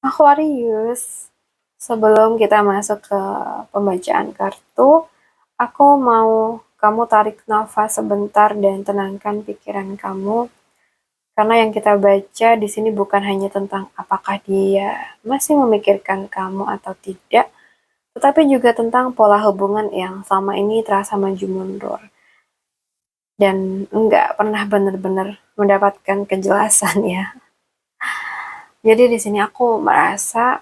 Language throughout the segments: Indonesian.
Aquarius, sebelum kita masuk ke pembacaan kartu, aku mau kamu tarik nafas sebentar dan tenangkan pikiran kamu. Karena yang kita baca di sini bukan hanya tentang apakah dia masih memikirkan kamu atau tidak, tetapi juga tentang pola hubungan yang selama ini terasa maju mundur dan enggak pernah benar-benar mendapatkan kejelasan ya. Jadi di sini aku merasa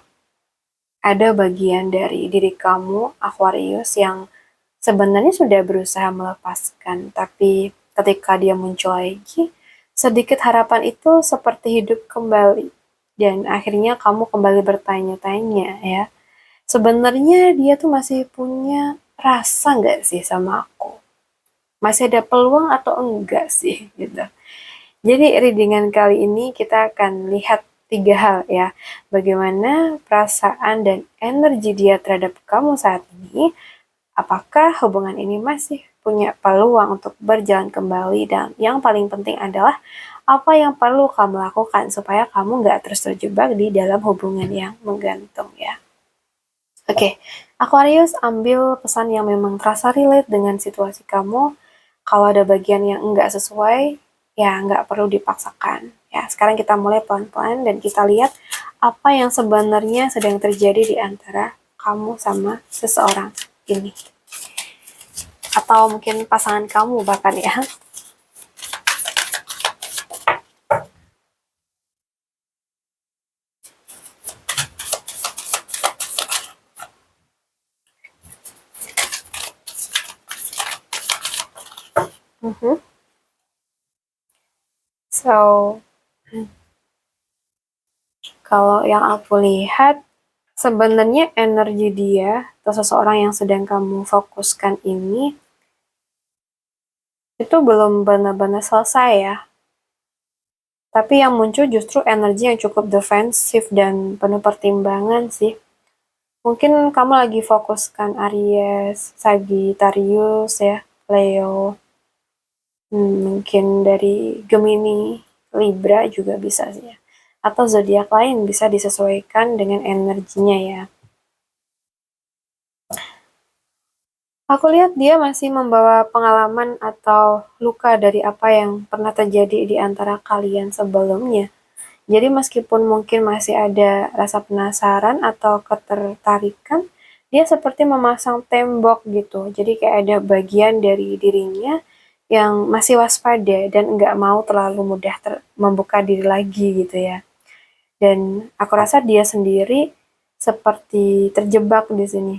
ada bagian dari diri kamu, Aquarius, yang sebenarnya sudah berusaha melepaskan, tapi ketika dia muncul lagi, sedikit harapan itu seperti hidup kembali. Dan akhirnya kamu kembali bertanya-tanya ya, sebenarnya dia tuh masih punya rasa nggak sih sama aku? Masih ada peluang atau enggak sih gitu. Jadi readingan kali ini kita akan lihat tiga hal ya. Bagaimana perasaan dan energi dia terhadap kamu saat ini. Apakah hubungan ini masih punya peluang untuk berjalan kembali, dan yang paling penting adalah apa yang perlu kamu lakukan supaya kamu nggak terus terjebak di dalam hubungan yang menggantung ya. Oke, Aquarius, ambil pesan yang memang terasa relate dengan situasi kamu. Kalau ada bagian yang enggak sesuai, ya nggak perlu dipaksakan. Ya, sekarang kita mulai pelan-pelan dan kita lihat apa yang sebenarnya sedang terjadi di antara kamu sama seseorang ini. Atau mungkin pasangan kamu bahkan ya. Mhm. So, kalau yang aku lihat, sebenarnya energi dia atau seseorang yang sedang kamu fokuskan ini itu belum benar-benar selesai ya. Tapi yang muncul justru energi yang cukup defensif dan penuh pertimbangan sih. Mungkin kamu lagi fokuskan Aries, Sagittarius ya, Leo, mungkin dari Gemini, Libra juga bisa sih ya. Atau zodiak lain bisa disesuaikan dengan energinya ya. Aku lihat dia masih membawa pengalaman atau luka dari apa yang pernah terjadi di antara kalian sebelumnya. Jadi meskipun mungkin masih ada rasa penasaran atau ketertarikan, dia seperti memasang tembok gitu. Jadi kayak ada bagian dari dirinya yang masih waspada dan nggak mau terlalu mudah membuka diri lagi gitu ya. Dan aku rasa dia sendiri seperti terjebak di sini.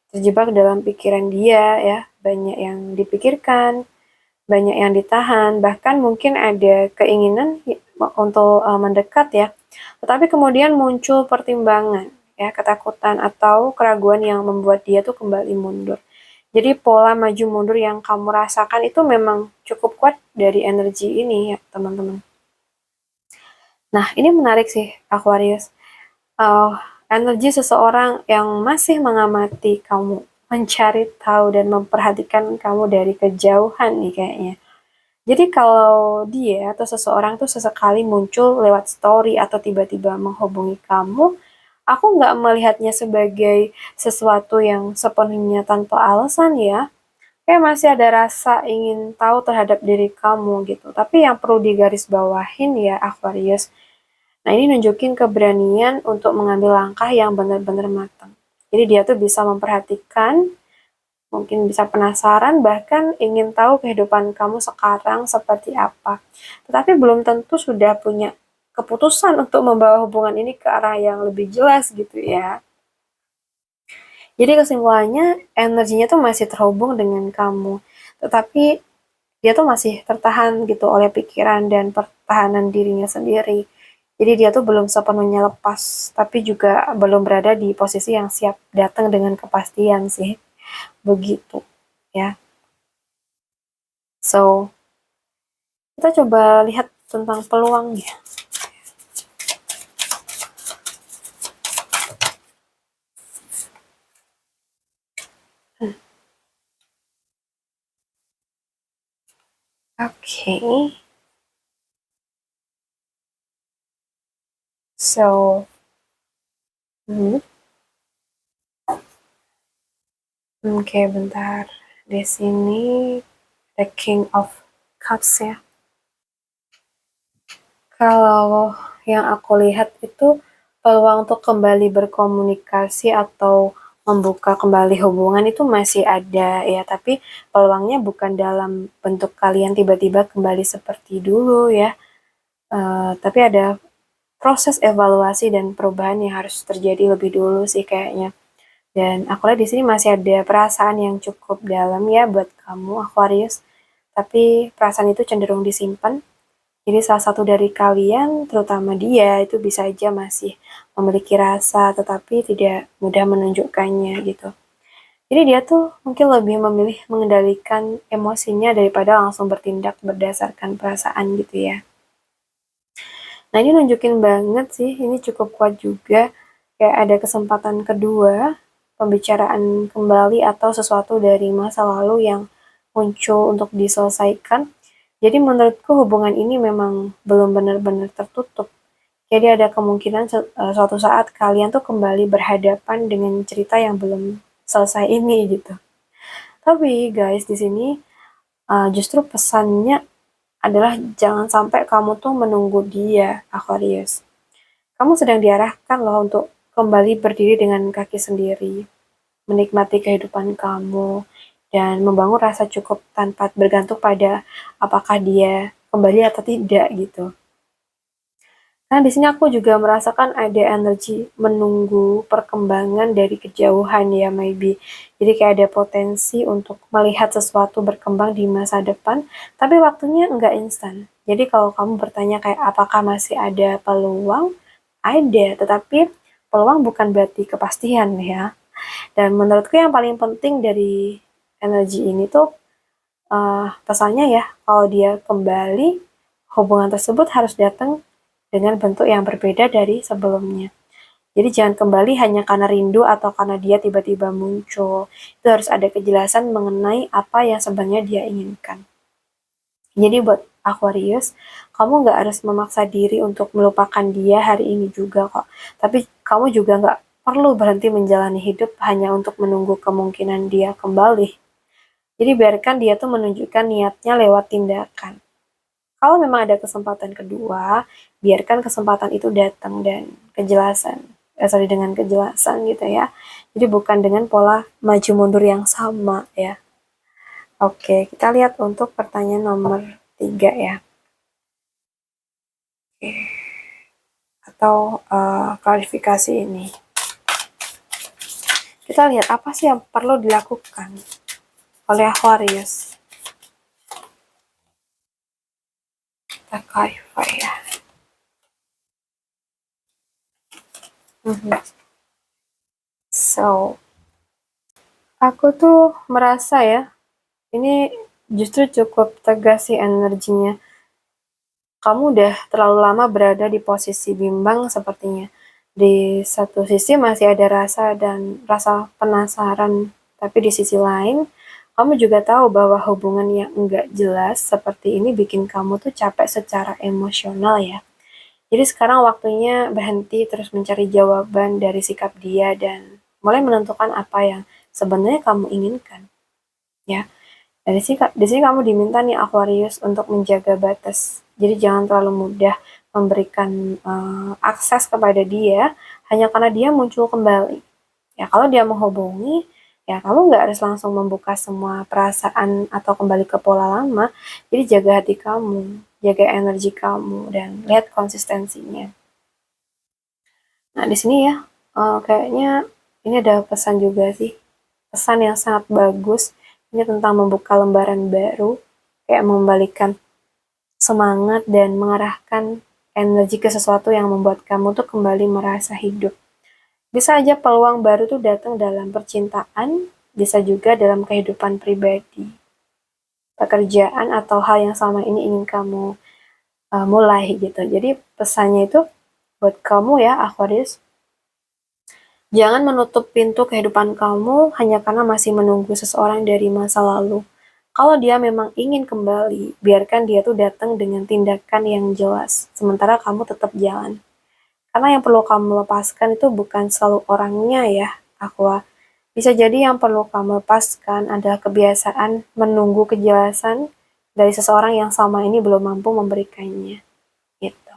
Terjebak dalam pikiran dia ya, banyak yang dipikirkan, banyak yang ditahan, bahkan mungkin ada keinginan untuk mendekat ya. Tetapi kemudian muncul pertimbangan ya, ketakutan atau keraguan yang membuat dia tuh kembali mundur. Jadi pola maju mundur yang kamu rasakan itu memang cukup kuat dari energi ini ya, teman-teman. Nah, ini menarik sih, Aquarius. uh, Energi seseorang yang masih mengamati kamu, mencari tahu dan memperhatikan kamu dari kejauhan nih kayaknya. Jadi kalau dia atau seseorang tuh sesekali muncul lewat story atau tiba-tiba menghubungi kamu, aku nggak melihatnya sebagai sesuatu yang sepenuhnya tanpa alasan ya. Kayak masih ada rasa ingin tahu terhadap diri kamu gitu. Tapi yang perlu digarisbawahin ya, Aquarius, nah, ini nunjukin keberanian untuk mengambil langkah yang benar-benar matang. Jadi dia tuh bisa memperhatikan, mungkin bisa penasaran, bahkan ingin tahu kehidupan kamu sekarang seperti apa. Tetapi belum tentu sudah punya keputusan untuk membawa hubungan ini ke arah yang lebih jelas gitu ya. Jadi kesimpulannya, energinya tuh masih terhubung dengan kamu. Tetapi dia tuh masih tertahan gitu oleh pikiran dan pertahanan dirinya sendiri. Jadi dia tuh belum sepenuhnya lepas, tapi juga belum berada di posisi yang siap datang dengan kepastian sih. Begitu ya. So, kita coba lihat tentang peluangnya. Oke. So, Mhm. Oke, bentar. Di sini The King of Cups ya. Kalau yang aku lihat itu peluang untuk kembali berkomunikasi atau membuka kembali hubungan itu masih ada ya, tapi peluangnya bukan dalam bentuk kalian tiba-tiba kembali seperti dulu ya. Tapi ada proses evaluasi dan perubahan yang harus terjadi lebih dulu sih kayaknya. Dan aku lihat di sini masih ada perasaan yang cukup dalam ya buat kamu Aquarius. Tapi perasaan itu cenderung disimpan. Jadi salah satu dari kalian, terutama dia, itu bisa aja masih memiliki rasa tetapi tidak mudah menunjukkannya gitu. Jadi dia tuh mungkin lebih memilih mengendalikan emosinya daripada langsung bertindak berdasarkan perasaan gitu ya. Nah ini nunjukin banget sih, ini cukup kuat juga. Kayak ada kesempatan kedua, pembicaraan kembali atau sesuatu dari masa lalu yang muncul untuk diselesaikan. Jadi menurutku hubungan ini memang belum benar-benar tertutup. Jadi ada kemungkinan suatu saat kalian tuh kembali berhadapan dengan cerita yang belum selesai ini gitu. Tapi guys di sini justru pesannya adalah jangan sampai kamu tuh menunggu dia, Aquarius. Kamu sedang diarahkan loh untuk kembali berdiri dengan kaki sendiri, menikmati kehidupan kamu, dan membangun rasa cukup tanpa bergantung pada apakah dia kembali atau tidak gitu. Nah, di sini aku juga merasakan ada energi menunggu perkembangan dari kejauhan ya, maybe. Jadi kayak ada potensi untuk melihat sesuatu berkembang di masa depan, tapi waktunya nggak instan. Jadi kalau kamu bertanya kayak apakah masih ada peluang, ada, tetapi peluang bukan berarti kepastian ya. Dan menurutku yang paling penting dari energi ini tuh pesannya ya, kalau dia kembali, hubungan tersebut harus datang dengan bentuk yang berbeda dari sebelumnya. Jadi jangan kembali hanya karena rindu atau karena dia tiba-tiba muncul. Itu harus ada kejelasan mengenai apa yang sebenarnya dia inginkan. Jadi buat Aquarius, kamu nggak harus memaksa diri untuk melupakan dia hari ini juga kok. Tapi kamu juga nggak perlu berhenti menjalani hidup hanya untuk menunggu kemungkinan dia kembali. Jadi biarkan dia tuh menunjukkan niatnya lewat tindakan. Kalau memang ada kesempatan kedua, biarkan kesempatan itu datang dan kejelasan. Dengan kejelasan gitu ya. Jadi bukan dengan pola maju mundur yang sama ya. Oke, kita lihat untuk pertanyaan nomor 3 ya. Oke. Atau klarifikasi ini. Kita lihat apa sih yang perlu dilakukan oleh Aquarius. Kita clarify ya. So, aku tuh merasa ya, ini justru cukup tegas sih energinya. Kamu udah terlalu lama berada di posisi bimbang sepertinya. Di satu sisi masih ada rasa penasaran, tapi di sisi lain kamu juga tahu bahwa hubungan yang enggak jelas seperti ini bikin kamu tuh capek secara emosional ya. Jadi sekarang waktunya berhenti terus mencari jawaban dari sikap dia dan mulai menentukan apa yang sebenarnya kamu inginkan ya. Di sini kamu diminta nih Aquarius untuk menjaga batas. Jadi jangan terlalu mudah memberikan akses kepada dia hanya karena dia muncul kembali. Ya kalau dia menghubungi, ya kamu nggak harus langsung membuka semua perasaan atau kembali ke pola lama. Jadi jaga hati kamu, jaga energi kamu dan lihat konsistensinya. Nah di sini ya, kayaknya ini ada pesan juga sih, pesan yang sangat bagus. Ini tentang membuka lembaran baru, kayak mengembalikan semangat dan mengarahkan energi ke sesuatu yang membuat kamu tuh kembali merasa hidup. Bisa aja peluang baru tuh datang dalam percintaan, bisa juga dalam kehidupan pribadi, pekerjaan atau hal yang sama ini ingin kamu mulai gitu. Jadi pesannya itu buat kamu ya Aquarius, jangan menutup pintu kehidupan kamu hanya karena masih menunggu seseorang dari masa lalu. Kalau dia memang ingin kembali, biarkan dia tuh datang dengan tindakan yang jelas. Sementara kamu tetap jalan. Karena yang perlu kamu lepaskan itu bukan selalu orangnya ya, Aqua. Bisa jadi yang perlu kamu lepaskan adalah kebiasaan menunggu kejelasan dari seseorang yang selama ini belum mampu memberikannya. Gitu.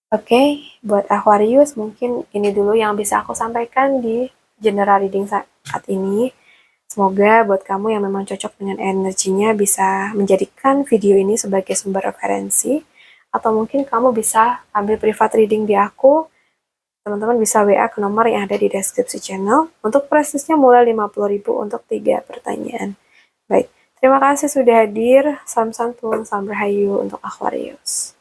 Oke, buat Aquarius mungkin ini dulu yang bisa aku sampaikan di general reading saat ini. Semoga buat kamu yang memang cocok dengan energinya bisa menjadikan video ini sebagai sumber referensi. Atau mungkin kamu bisa ambil private reading di aku. Teman-teman bisa WA ke nomor yang ada di deskripsi channel. Untuk presisnya mulai 50.000 untuk 3 pertanyaan. Baik, terima kasih sudah hadir. Salam santun, salam rahayu untuk Aquarius.